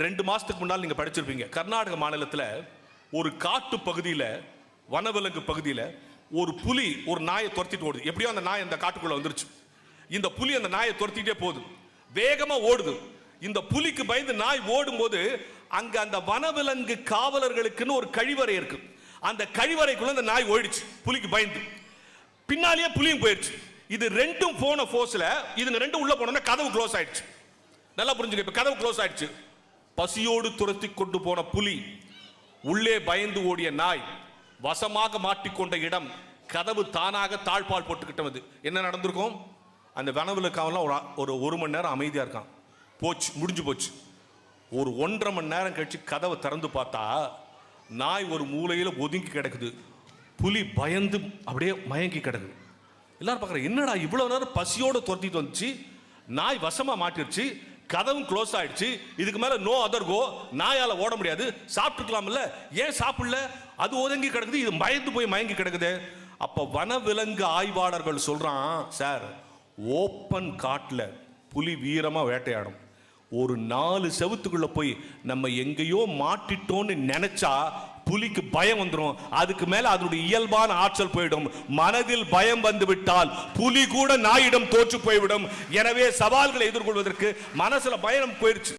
2 மாசத்துக்கு முன்னால் நீங்க படிச்சிருப்பீங்க, கர்நாடக மாநிலத்தில் ஒரு காட்டு பகுதியில், வனவிலங்கு பகுதியில் ஒரு புலி ஒரு நாயை துரத்திட்டு ஓடுது. எப்படியோ அந்த நாய் அந்த காட்டுக்குள்ள வந்துருச்சு. இந்த புலி அந்த நாயை துரத்திட்டே போகுது, வேகமா ஓடுது. இந்த புலிக்கு பயந்து நாய் ஓடும்போது அங்க அந்த வனவிலங்கு காவலர்களுக்குன்னு ஒரு கழிவறை இருக்கு. அந்த கழிவறைக்குள்ள அந்த நாய் ஓடிச்சு, புலிக்கு பயந்து. பின்னாலேயே புலியும் போயிடுச்சு. இது ரெண்டும் போன போர்ஸ்ல இதுங்க ரெண்டும் உள்ள போனோம்னா கதவு க்ளோஸ் ஆயிடுச்சு. நல்லா புரிஞ்சுக்க, இப்ப கதவு க்ளோஸ் ஆயிடுச்சு. பசியோடு துரத்தி கொண்டு போன புலி, உள்ளே பயந்து ஓடிய நாய், வசமாக மாட்டிக்கொண்ட இடம், கதவு தானாக தாழ்பால் போட்டுக்கிட்டது. என்ன நடந்திருக்கும்? அந்த வனவிலங்கு ஒரு மணி நேரம் அமைதியா இருக்கான். போச்சு, முடிஞ்சு போச்சு. ஒரு 1.5 மணி நேரம் கழிச்சு கதவை திறந்து பார்த்தா நாய் ஒரு மூலையில ஒதுங்கி கிடக்குது. புலி பயந்து அப்படியே மயங்கி கிடக்குது. எல்லாரும் பார்க்குற, என்னடா இவ்வளவு நேரம் பசியோட துரத்திட்டு வந்துச்சு, நாய் வசமா மாட்டிருச்சு, கதவும் க்ளோஸ் ஆயிடுச்சு, இதுக்கு மேல நோ அதர் கோ, நாயால ஓட முடியாது, சாப்பிட்டுக்கலாம்ல, ஏன் சாப்பிடல, அது ஒதுங்கி கிடக்குது, இது பயந்து போய் மயங்கி கிடக்குது. அப்ப வனவிலங்கு ஆய்வாளர்கள் சொல்றான், சார், ஓப்பன் காட்டுல புலி வீரமா வேட்டையாடும். ஒரு 4 செவுத்துக்குள்ள போய் நம்ம எங்கேயோ மாட்டிட்டோன்னு நினைச்சா புலிக்கு பயம் வந்துடும். அதுக்கு மேல அதனுடைய இயல்பான ஆற்றல் போயிடும். மனதில் பயம் வந்து விட்டால் புலி கூட நாயிடம் தோற்று போய்விடும். எனவே சவால்களை எதிர்கொள்வதற்கு மனசுல பயம் போயிடுச்சு.